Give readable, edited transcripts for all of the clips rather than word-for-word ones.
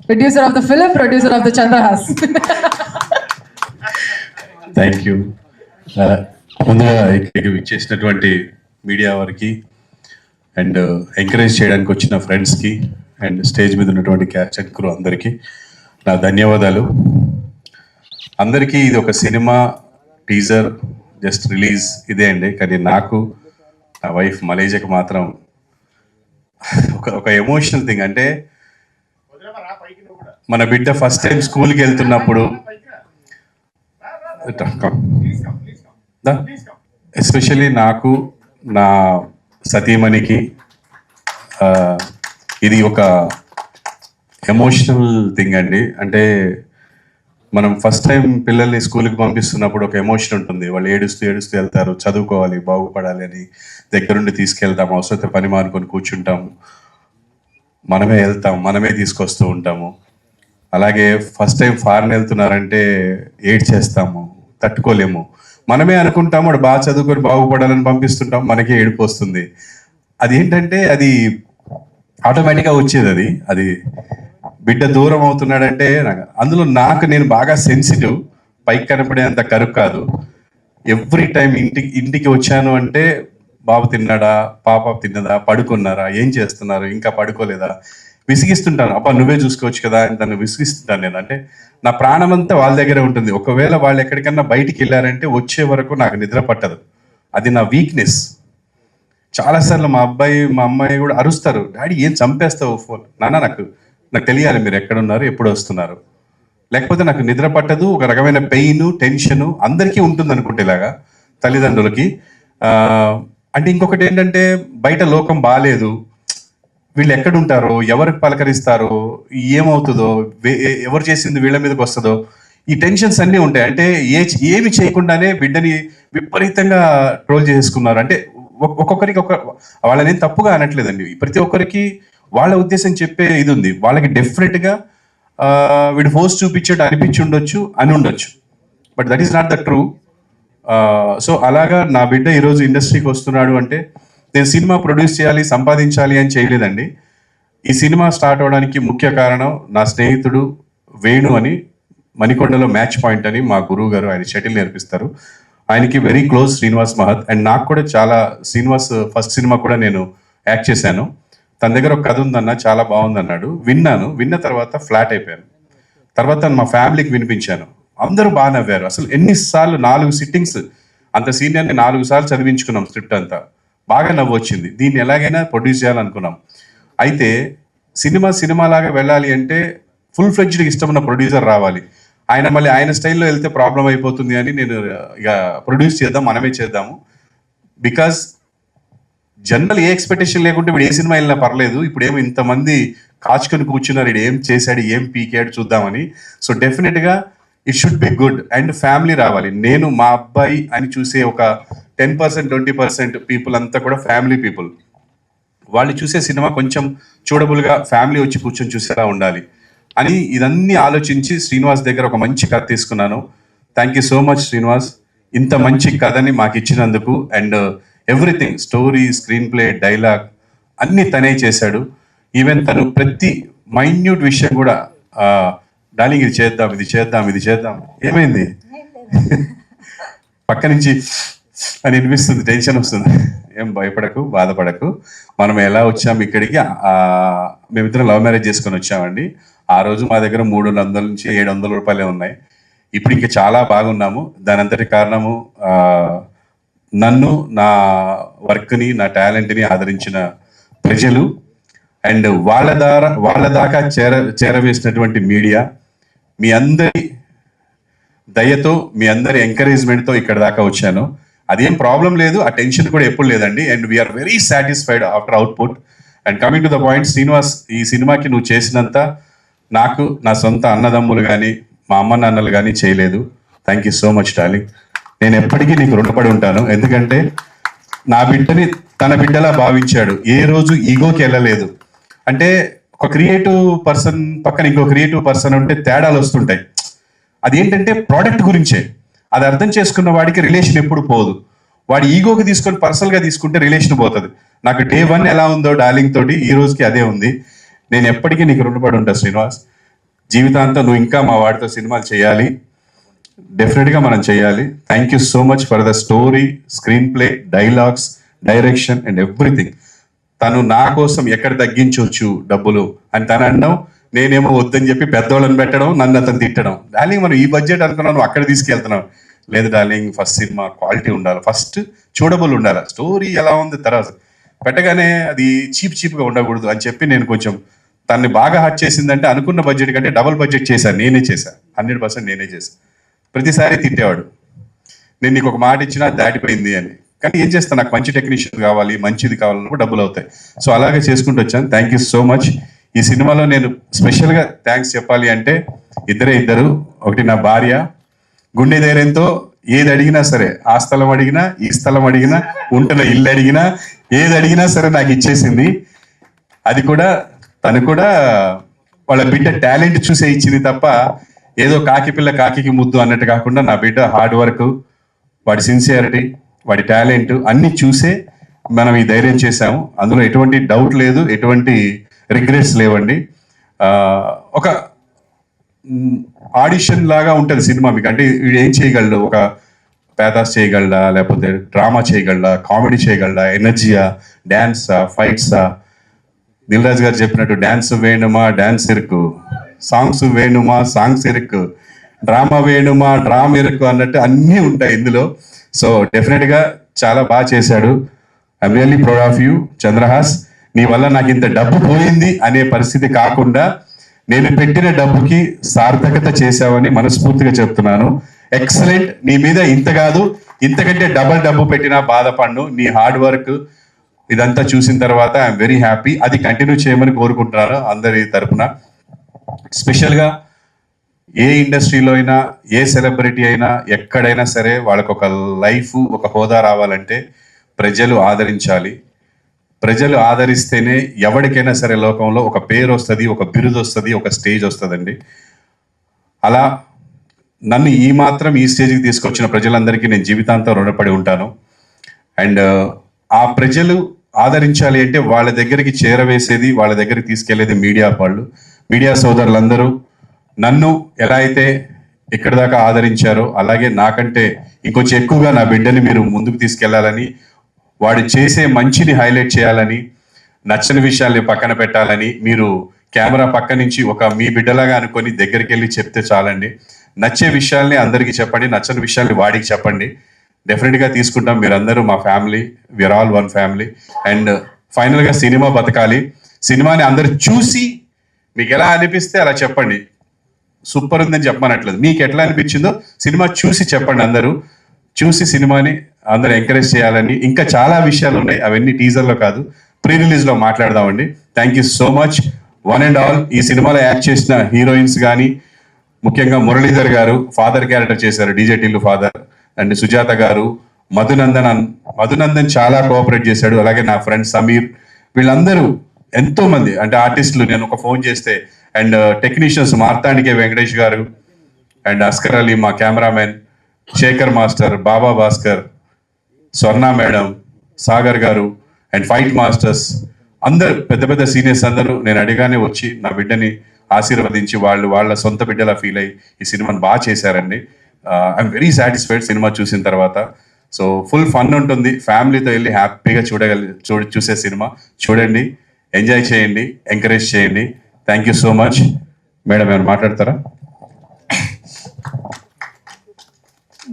Producer of the film, producer of the Chandrahas. Thank you. ముందుగా ఇక్కడికి ఇచ్చేసినటువంటి media వారికి అండ్ ఎంకరేజ్ చేయడానికి వచ్చిన ఫ్రెండ్స్కి అండ్ స్టేజ్ మీద ఉన్నటువంటి క్యాచ్ అండ్ క్రూ అందరికీ నా ధన్యవాదాలు. అందరికీ ఇది ఒక సినిమా టీజర్ జస్ట్ రిలీజ్ ఇదే అండి, కానీ నాకు నా వైఫ్ మలేజకి మాత్రం ఒక ఎమోషనల్ థింగ్. అంటే మన బిడ్డ ఫస్ట్ టైం స్కూల్కి వెళ్తున్నప్పుడు ఎస్పెషల్లీ నాకు నా సతీమణికి ఇది ఒక ఎమోషనల్ థింగ్ అండి. అంటే మనం ఫస్ట్ టైం పిల్లల్ని స్కూల్కి పంపిస్తున్నప్పుడు ఒక ఎమోషన్ ఉంటుంది. వాళ్ళు ఏడుస్తూ ఏడుస్తూ వెళ్తారు, చదువుకోవాలి, బాగుపడాలి అని దగ్గరుండి తీసుకెళ్తాము. అవసరమైతే పని మానుకొని కూర్చుంటాము, మనమే వెళ్తాం, మనమే తీసుకొస్తూ ఉంటాము. అలాగే ఫస్ట్ టైం ఫారెన్ వెళ్తున్నారంటే ఏడ్ చేస్తాము, తట్టుకోలేము. మనమే అనుకుంటాము వాడు బాగా చదువుకొని బాగుపడాలని పంపిస్తుంటాం, మనకే ఏడుపు వస్తుంది. అదేంటంటే అది ఆటోమేటిక్గా వచ్చేది. అది బిడ్డ దూరం అవుతున్నాడంటే అందులో నేను బాగా సెన్సిటివ్, పైకి కనపడేంత కరుకు కాదు. ఎవ్రీ టైం ఇంటికి వచ్చాను అంటే బాబు తిన్నాడా, పాప తిన్నదా, పడుకున్నారా, ఏం చేస్తున్నారు, ఇంకా పడుకోలేదా, విసిగిస్తుంటాను. అబ్బా నువ్వే చూసుకోవచ్చు కదా అని తను విసిగిస్తుంటాను నేను. అంటే నా ప్రాణం అంతా వాళ్ళ దగ్గరే ఉంటుంది. ఒకవేళ వాళ్ళు ఎక్కడికన్నా బయటికి వెళ్ళారంటే వచ్చే వరకు నాకు నిద్ర పట్టదు. అది నా వీక్నెస్. చాలాసార్లు మా అమ్మాయి కూడా అరుస్తారు, డాడీ ఏం చంపేస్తావు ఫోన్. నాకు తెలియాలి మీరు ఎక్కడున్నారు, ఎప్పుడు వస్తున్నారు, లేకపోతే నాకు నిద్ర పట్టదు. ఒక రకమైన పెయిన్, టెన్షన్ అందరికీ ఉంటుంది అనుకుంటే ఇలాగా తల్లిదండ్రులకి. అంటే ఇంకొకటి ఏంటంటే బయట లోకం బాగాలేదు, వీళ్ళు ఎక్కడుంటారో, ఎవరికి పలకరిస్తారో, ఏమవుతుందో, ఎవరు చేసింది వీళ్ళ మీదకి వస్తుందో, ఈ టెన్షన్స్ అన్నీ ఉంటాయి. అంటే ఏమి చేయకుండానే బిడ్డని విపరీతంగా ట్రోల్ చేసుకున్నారు. అంటే ఒక్కొక్కరికి వాళ్ళని తప్పుగా అనట్లేదండి. ప్రతి ఒక్కరికి వాళ్ళ ఉద్దేశం చెప్పే ఇది ఉంది. వాళ్ళకి డెఫినెట్గా వీడు ఫోర్స్ చూపించేట్టు అనిపించి ఉండొచ్చు, అని ఉండొచ్చు, but that is not the true. So అలాగా నా బిడ్డ ఈరోజు ఇండస్ట్రీకి వస్తున్నాడు అంటే నేను సినిమా ప్రొడ్యూస్ చేయాలి, సంపాదించాలి అని చేయలేదండి. ఈ సినిమా స్టార్ట్ అవడానికి ముఖ్య కారణం నా స్నేహితుడు వేణు అని, మణికొండలో మ్యాచ్ పాయింట్ అని మా గురువు గారు, ఆయన షటిల్ నేర్పిస్తారు. ఆయనకి వెరీ క్లోజ్ శ్రీనివాస్ మహత్. అండ్ నాకు కూడా చాలా, శ్రీనివాస్ ఫస్ట్ సినిమా కూడా నేను యాక్ట్ చేశాను. తన దగ్గర ఒక కథ ఉందన్న, చాలా బాగుంది అన్నాడు. విన్న తర్వాత ఫ్లాట్ అయిపోయాను. తర్వాత మా ఫ్యామిలీకి వినిపించాను, అందరూ బాగా నవ్వారు. అసలు ఎన్నిసార్లు 4 సిట్టింగ్స్, అంత సీనియర్ని 4 సార్లు చదివించుకున్నాం స్క్రిప్ట్ అంతా. బాగా నవ్వు వచ్చింది. దీన్ని ఎలాగైనా ప్రొడ్యూస్ చేయాలనుకున్నాం. అయితే సినిమాలాగా వెళ్ళాలి అంటే ఫుల్ ఫ్లెడ్జ్డ్గా ఇష్టమున్న ప్రొడ్యూసర్ రావాలి. మళ్ళీ ఆయన స్టైల్లో వెళ్తే ప్రాబ్లం అయిపోతుంది అని నేను ఇక ప్రొడ్యూస్ చేద్దాం, మనమే చేద్దాము. బికాజ్ జనరల్ ఏ ఎక్స్పెక్టేషన్ లేకుంటే వీడు ఏ సినిమా వెళ్ళినా పర్లేదు, ఇప్పుడు ఏమో ఇంతమంది కాచుకొని కూర్చున్నారు, వీడు ఏం చేశాడు, ఏం పీకాడు చూద్దామని. సో డెఫినెట్గా it should be good and family రావాలి. నేను మా అబ్బాయి అని చూసే ఒక 10%, 20% పీపుల్ అంతా కూడా ఫ్యామిలీ పీపుల్. వాళ్ళు చూసే సినిమా కొంచెం చూడబుల్గా ఫ్యామిలీ వచ్చి కూర్చొని చూసేలా ఉండాలి అని ఇదన్నీ ఆలోచించి శ్రీనివాస్ దగ్గర ఒక మంచి కథ తీసుకున్నాను. Thank you so much Srinivas, ఇంత మంచి కథని మాకు ఇచ్చినందుకు. And everything, story, screen play, dialogue అన్నీ తనే చేశాడు. ఈవెన్ తను ప్రతి మైన్యూట్ విషయం కూడా డార్లింగ్ ఇది చేద్దాం, ఇది చేద్దాం, ఇది చేద్దాం, ఏమైంది పక్క నుంచి అని వినిపిస్తుంది, టెన్షన్ వస్తుంది. ఏం భయపడకు, బాధపడకు. మనం ఎలా వచ్చాము ఇక్కడికి, మేమిద్దరం లవ్ మ్యారేజ్ చేసుకొని వచ్చామండి. ఆ రోజు మా దగ్గర 300 నుంచి 700 రూపాయలే ఉన్నాయి. ఇప్పుడు ఇంకా చాలా బాగున్నాము. దాని అంతటి కారణము నన్ను, నా వర్క్ని, నా టాలెంట్ని ఆదరించిన ప్రజలు అండ్ వాళ్ళ దాకా చేరవేసినటువంటి మీడియా. మీ అందరి దయతో, మీ అందరి ఎంకరేజ్మెంట్తో ఇక్కడ దాకా వచ్చాను. అదేం ప్రాబ్లం లేదు, ఆ టెన్షన్ కూడా ఎప్పుడు లేదండి. And we're very satisfied after output. And coming to the point, Srinivas, ఈ సినిమాకి నువ్వు చేసినంత నాకు నా సొంత అన్నదమ్ములు కానీ మా అమ్మ నాన్నలు కానీ చేయలేదు. Thank you so much darling. నేను ఎప్పటికీ నీకు రుణపడి ఉంటాను. ఎందుకంటే నా బిడ్డని తన బిడ్డలా భావించాడు, ఏ రోజు ఈగోకి వెళ్ళలేదు. అంటే ఒక క్రియేటివ్ పర్సన్ పక్కన ఇంకో క్రియేటివ్ పర్సన్ ఉంటే తేడాలు వస్తుంటాయి. అదేంటంటే ప్రోడక్ట్ గురించే. అది అర్థం చేసుకున్న వాడికి రిలేషన్ ఎప్పుడు పోదు. వాడి ఈగోకి తీసుకొని పర్సనల్గా తీసుకుంటే రిలేషన్ పోతుంది. నాకు Day 1 ఎలా ఉందో డార్లింగ్ తోటి ఈ రోజుకి అదే ఉంది. నేను ఎప్పటికీ నీకు రుణపడి ఉంటా శ్రీనివాస్. జీవితాంతం నువ్వు ఇంకా మా వాడితో సినిమాలు చేయాలి, డెఫినెట్గా మనం చేయాలి. Thank you so much for the story, screen play, dialogues, direction and everything. తను నా కోసం ఎక్కడ తగ్గించవచ్చు డబ్బులు అని తను అనడం, నేనేమో వద్దని చెప్పి పెద్దవాళ్ళని పెట్టడం, నన్ను అతను తిట్టడం. డార్లింగ్ మనం ఈ బడ్జెట్ అనుకున్నాను, అక్కడ తీసుకెళ్తున్నాం. లేదు డార్లింగ్, ఫస్ట్ సినిమా క్వాలిటీ ఉండాలి, ఫస్ట్ చూడబుల్ ఉండాలి, స్టోరీ ఎలా ఉంది తర్వాత పెట్టగానే అది చీప్గా ఉండకూడదు అని చెప్పి నేను కొంచెం తన్ని బాగా హర్ట్ చేసిందంటే అనుకున్న బడ్జెట్ కంటే డబుల్ బడ్జెట్ చేశాను. నేనే చేశాను, 100% నేనే చేశాను. ప్రతిసారి తిట్టేవాడు, నేను నీకు ఒక మాట ఇచ్చినా దాటిపోయింది అని. కానీ ఏం చేస్తాను, నాకు మంచి టెక్నీషియన్ కావాలి, మంచిది కావాలన్నప్పుడు డబ్బులు అవుతాయి. సో అలాగే చేసుకుంటూ వచ్చాను. Thank you so much. ఈ సినిమాలో నేను స్పెషల్గా థ్యాంక్స్ చెప్పాలి అంటే ఇద్దరు. ఒకటి నా భార్య, గుండె ధైర్యంతో ఏది అడిగినా సరే, ఆ స్థలం అడిగినా, ఈ స్థలం అడిగినా, ఉంటున్న ఇల్లు అడిగినా, ఏది అడిగినా సరే నాకు ఇచ్చేసింది. అది కూడా తను కూడా వాళ్ళ బిడ్డ టాలెంట్ చూసే ఇచ్చింది తప్ప ఏదో కాకి పిల్ల కాకి ముద్దు అన్నట్టు కాకుండా, నా బిడ్డ హార్డ్ వర్క్, వాడి సిన్సియారిటీ, వాడి టాలెంట్ అన్ని చూసే మనం ఈ ధైర్యం చేశాము. అందులో ఎటువంటి డౌట్ లేదు, ఎటువంటి రిగ్రెట్స్ లేవండి. ఒక ఆడిషన్ లాగా ఉంటుంది సినిమా మీకు. అంటే వీడు ఏం చేయగలడు, ఒక పేదాస్ చేయగలడా, లేకపోతే డ్రామా చేయగలడా, కామెడీ చేయగలడా, ఎనర్జీయా, డ్యాన్సా, ఫైట్సా. దిల్ రాజు గారు చెప్పినట్టు డ్యాన్స్ వేణుమా డ్యాన్స్ ఇరుకు, సాంగ్స్ వేణుమా సాంగ్స్ ఇరుకు, డ్రామా వేణుమా డ్రామా ఇరుకు అన్నట్టు అన్నీ ఉంటాయి ఇందులో. సో డెఫినెట్గా చాలా బాగా చేశాడు. I'm really proud of you Chandrahas. నీ వల్ల నాకు ఇంత డబ్బు పోయింది అనే పరిస్థితి కాకుండా నేను పెట్టిన డబ్బుకి సార్థకత చేశావని మనస్ఫూర్తిగా చెప్తున్నాను. ఎక్సలెంట్. నీ మీద ఇంత కాదు, ఇంతకంటే డబల్ డబ్బు పెట్టినా బాధపడ్ను. నీ హార్డ్ వర్క్ ఇదంతా చూసిన తర్వాత ఐఎమ్ వెరీ హ్యాపీ. అది కంటిన్యూ చేయమని కోరుకుంటున్నాను అందరి తరపున. స్పెషల్గా ఏ ఇండస్ట్రీలో అయినా, ఏ సెలబ్రిటీ అయినా, ఎక్కడైనా సరే వాళ్ళకు ఒక లైఫ్, ఒక హోదా రావాలంటే ప్రజలు ఆదరించాలి. ప్రజలు ఆదరిస్తేనే ఎవరికైనా సరే లోకంలో ఒక పేరు వస్తుంది, ఒక బిరుదు వస్తుంది, ఒక స్టేజ్ వస్తుందండి. అలా నన్ను ఈ మాత్రం ఈ స్టేజ్కి తీసుకొచ్చిన ప్రజలందరికీ నేను జీవితాంతం రుణపడి ఉంటాను. అండ్ ఆ ప్రజలు ఆదరించాలి అంటే వాళ్ళ దగ్గరికి చేరవేసేది, వాళ్ళ దగ్గరికి తీసుకెళ్లేది మీడియా వాళ్ళు. మీడియా సోదరులందరూ నన్ను ఎలా అయితే ఇక్కడి దాకా ఆదరించారో, అలాగే నాకంటే ఇంకొంచెం ఎక్కువగా నా బిడ్డని మీరు ముందుకు తీసుకెళ్లాలని, వాడు చేసే మంచిని హైలైట్ చేయాలని, నచ్చని విషయాల్ని పక్కన పెట్టాలని మీరు కెమెరా పక్క నుంచి ఒక మీ బిడ్డలాగా అనుకొని దగ్గరికి వెళ్ళి చెప్తే చాలండి. నచ్చే విషయాల్ని అందరికీ చెప్పండి, నచ్చని విషయాల్ని వాడికి చెప్పండి. డెఫినెట్గా తీసుకుంటాం. మీరందరూ మా family, we're all one family. And ఫైనల్గా సినిమా బతకాలి. సినిమాని అందరు చూసి మీకు ఎలా అనిపిస్తే అలా చెప్పండి. సూపర్ ఉందని చెప్పమనట్లేదు, మీకు ఎట్లా అనిపించిందో సినిమా చూసి చెప్పండి. అందరూ చూసి సినిమాని అందరూ ఎంకరేజ్ చేయాలని. ఇంకా చాలా విషయాలు ఉన్నాయి, అవన్నీ టీజర్లో కాదు, ప్రీ రిలీజ్లో మాట్లాడదామండి. Thank you so much one and all. ఈ సినిమాలో యాక్ట్ చేసిన హీరోయిన్స్ కానీ, ముఖ్యంగా మురళీధర్ గారు ఫాదర్ క్యారెక్టర్ చేశారు, DJ Tillu father. And Sujatha గారు, మధునందన్ చాలా కోఆపరేట్ చేశాడు. అలాగే నా ఫ్రెండ్ సమీర్, వీళ్ళందరూ ఎంతో మంది అంటే ఆర్టిస్టులు. నేను ఒక ఫోన్ చేస్తే అండ్ టెక్నీషియన్స్ మార్తాండికే వెంకటేష్ గారు అండ్ అస్కర్ అలీ, మా కెమెరామెన్ శేఖర్ మాస్టర్, బాబా భాస్కర్, స్వర్ణ మేడం, సాగర్ గారు అండ్ ఫైట్ మాస్టర్స్ అందరు పెద్ద పెద్ద సీనియర్స్ అందరూ నేను అడిగానే వచ్చి నా బిడ్డని ఆశీర్వదించి వాళ్ళ సొంత బిడ్డలా ఫీల్ అయ్యి ఈ సినిమాని బాగా చేశారండి. ఐఎమ్ వెరీ సాటిస్ఫైడ్ సినిమా చూసిన తర్వాత. సో ఫుల్ ఫన్ ఉంటుంది, ఫ్యామిలీతో వెళ్ళి హ్యాపీగా చూసే సినిమా. చూడండి, ఎంజాయ్ చేయండి, ఎంకరేజ్ చేయండి. Thank you so much. Madam ఏమైనా మాట్లాడతారా?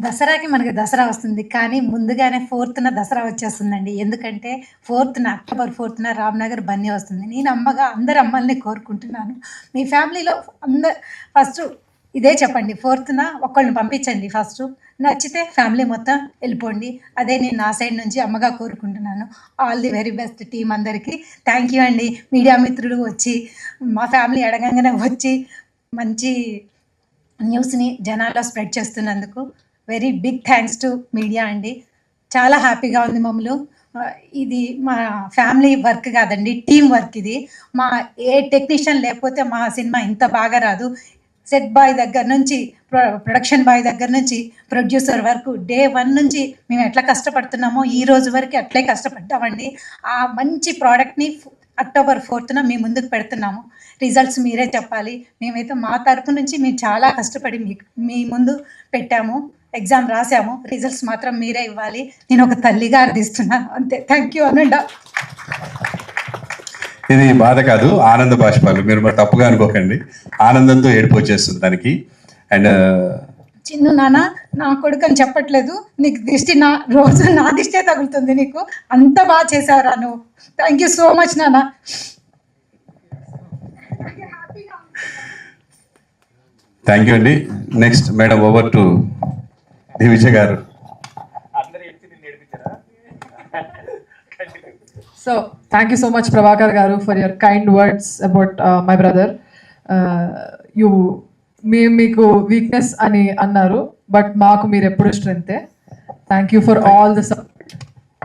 దసరాకి మనకి దసరా వస్తుంది, కానీ ముందుగానే 4th దసరా వచ్చేస్తుందండి. ఎందుకంటే అక్టోబర్ 4th రామ్నగర్ బన్నీ వస్తుంది. నేను అమ్మగా అందరు అమ్మల్ని కోరుకుంటున్నాను, మీ ఫ్యామిలీలో ఫస్ట్ ఇదే చెప్పండి, 4th ఒక్కళ్ళని పంపించండి. ఫస్ట్ నచ్చితే ఫ్యామిలీ మొత్తం వెళ్ళిపోండి. అదే నేను నా సైడ్ నుంచి అమ్మగా కోరుకుంటున్నాను. All the very best team అందరికీ. థ్యాంక్ యూ అండి. మీడియా మిత్రులు వచ్చి మా ఫ్యామిలీ అడగంగానే వచ్చి మంచి న్యూస్ని జనాల్లో స్ప్రెడ్ చేస్తున్నందుకు very big thanks to media అండి. చాలా హ్యాపీగా ఉంది మమ్మల్ని. ఇది మా ఫ్యామిలీ వర్క్ కాదండి, టీం వర్క్ ఇది. మా ఏ టెక్నీషియన్ లేకపోతే మా సినిమా ఇంత బాగా రాదు. సెట్ బాయ్ దగ్గర నుంచి, ప్రొడక్షన్ బాయ్ దగ్గర నుంచి, ప్రొడ్యూసర్ వరకు డే 1 నుంచి మేము ఎట్లా కష్టపడుతున్నామో ఈ రోజు వరకు అట్లే కష్టపడ్డామండి. ఆ మంచి ప్రోడక్ట్ని అక్టోబర్ 4th మీ ముందుకు పెడుతున్నాము. రిజల్ట్స్ మీరే చెప్పాలి. మేమైతే మా తరపు నుంచి మేము చాలా కష్టపడి మీ ముందు పెట్టాము, ఎగ్జామ్ రాసాము. రిజల్ట్స్ మాత్రం మీరే ఇవ్వాలి. నేను ఒక తల్లిగా అర్థిస్తున్నాను అంతే. థ్యాంక్ యూ అనండా. ఇది బాధ కాదు, ఆనంద బాష్పాలు. మీరు మరి తప్పుగా అనుకోకండి, ఆనందంతో ఏడుపు వచ్చేస్తుంది దానికి. అండ్ చిన్ను నాన్న నా కొడుకు అని చెప్పట్లేదు, నీకు దిష్టి రోజు నా దిష్టే తగులుతుంది. నీకు అంత బాగా చేసావురా నువ్వు. థ్యాంక్ యూ సో మచ్ నాన్న. థ్యాంక్ యూ అండి. Next madam, over to Divija గారు. So, thank you so much, Prabhakar Garu, for your kind words about my brother. మీకు వీక్నెస్ అని అన్నారు, బట్ మాకు మీరు ఎప్పుడు స్ట్రెంగ్తే. Thank you for all the